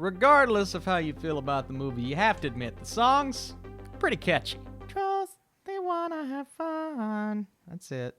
regardless of how you feel about the movie, you have to admit the songs pretty catchy. Trolls, they wanna have fun. That's it.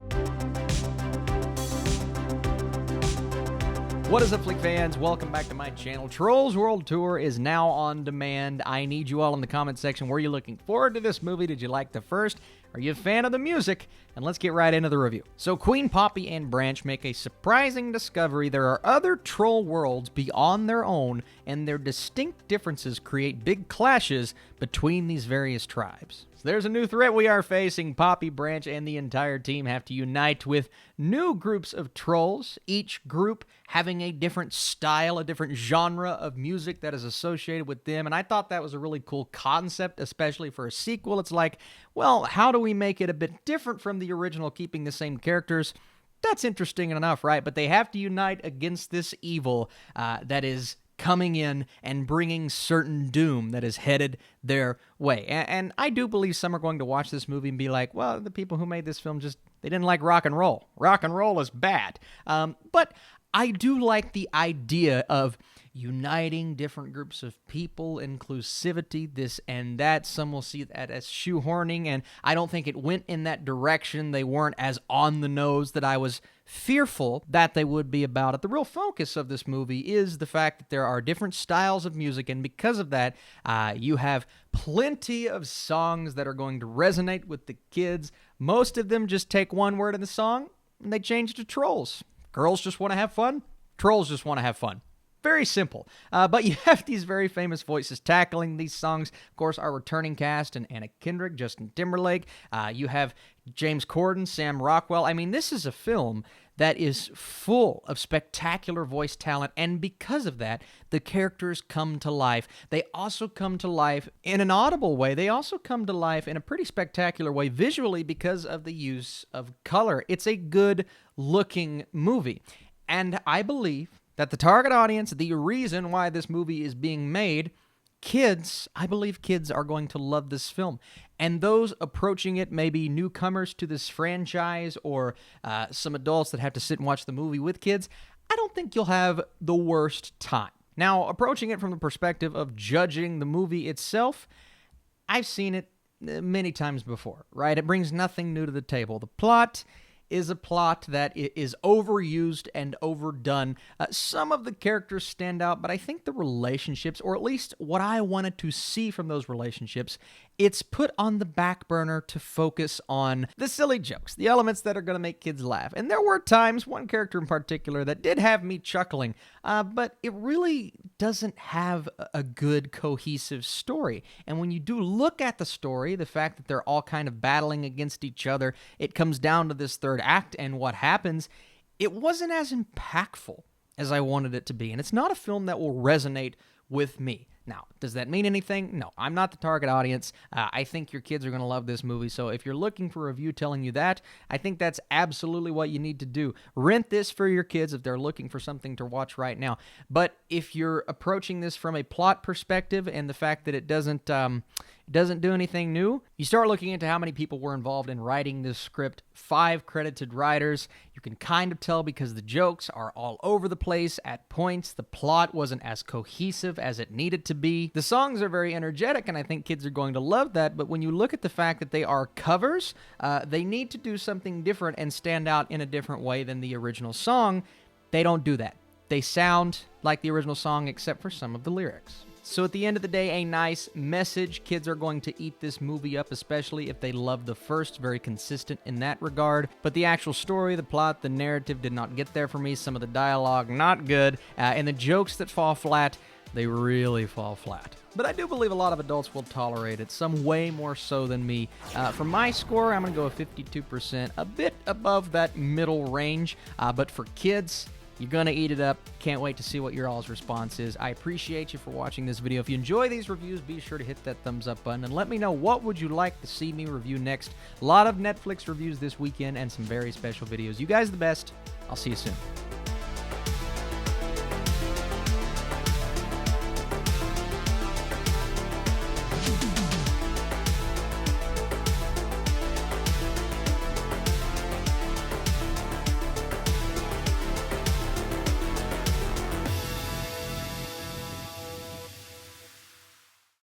What is up, Flick fans? Welcome back to my channel. Trolls World Tour is now on demand. I need you all in the comment section. Were you looking forward to this movie? Did you like the first? Are you a fan of the music? And let's get right into the review. So Queen, Poppy, and Branch make a surprising discovery. There are other troll worlds beyond their own, and their distinct differences create big clashes between these various tribes. So there's a new threat we are facing. Poppy, Branch, and the entire team have to unite with new groups of trolls, each group having a different style, a different genre of music that is associated with them. And I thought that was a really cool concept, especially for a sequel. It's like, well, how do we make it a bit different from the original, keeping the same characters? That's interesting enough, right? But they have to unite against this evil that is coming in and bringing certain doom that is headed their way. And I do believe some are going to watch this movie and be like, well, the people who made this film they didn't like rock and roll. Rock and roll is bad. But I do like the idea of uniting different groups of people, inclusivity, this and that. Some will see that as shoehorning, and I don't think it went in that direction. They weren't as on the nose that I was fearful that they would be about it. The real focus of this movie is the fact that there are different styles of music, and because of that, you have plenty of songs that are going to resonate with the kids. Most of them just take one word in the song, and they change it to trolls. Girls just want to have fun. Trolls just want to have fun. Very simple. But you have these very famous voices tackling these songs. Of course, our returning cast and Anna Kendrick, Justin Timberlake. You have James Corden, Sam Rockwell. I mean, this is a film that is full of spectacular voice talent, and because of that, the characters come to life. They also come to life in an audible way. They also come to life in a pretty spectacular way visually because of the use of color. It's a good-looking movie, and I believe that the target audience, the reason why this movie is being made, kids, I believe kids are going to love this film. And those approaching it, maybe newcomers to this franchise or some adults that have to sit and watch the movie with kids, I don't think you'll have the worst time. Now, approaching it from the perspective of judging the movie itself, I've seen it many times before, right? It brings nothing new to the table. The plot is a plot that is overused and overdone. Some of the characters stand out, but I think the relationships, or at least what I wanted to see from those relationships, it's put on the back burner to focus on the silly jokes, the elements that are going to make kids laugh. And there were times, one character in particular, that did have me chuckling, but it really doesn't have a good, cohesive story. And when you do look at the story, the fact that they're all kind of battling against each other, it comes down to this third act and what happens, it wasn't as impactful as I wanted it to be. And it's not a film that will resonate with me. Now, does that mean anything? No, I'm not the target audience. I think your kids are going to love this movie, so if you're looking for a review telling you that, I think that's absolutely what you need to do. Rent this for your kids if they're looking for something to watch right now. But if you're approaching this from a plot perspective and the fact that it doesn't do anything new, you start looking into how many people were involved in writing this script. 5 credited writers. You can kind of tell because the jokes are all over the place. At points, the plot wasn't as cohesive as it needed to be. The songs are very energetic, and I think kids are going to love that, but when you look at the fact that they are covers, they need to do something different and stand out in a different way than the original song. They don't do that. They sound like the original song except for some of the lyrics. So at the end of the day, a nice message. Kids are going to eat this movie up, especially if they love the first. Very consistent in that regard. But the actual story, the plot, the narrative did not get there for me. Some of the dialogue, not good. And the jokes that fall flat, they really fall flat. But I do believe a lot of adults will tolerate it, some way more so than me. For my score, I'm going to go with 52%, a bit above that middle range. But for kids, you're going to eat it up. Can't wait to see what your all's response is. I appreciate you for watching this video. If you enjoy these reviews, be sure to hit that thumbs up button and let me know what would you like to see me review next. A lot of Netflix reviews this weekend and some very special videos. You guys are the best. I'll see you soon.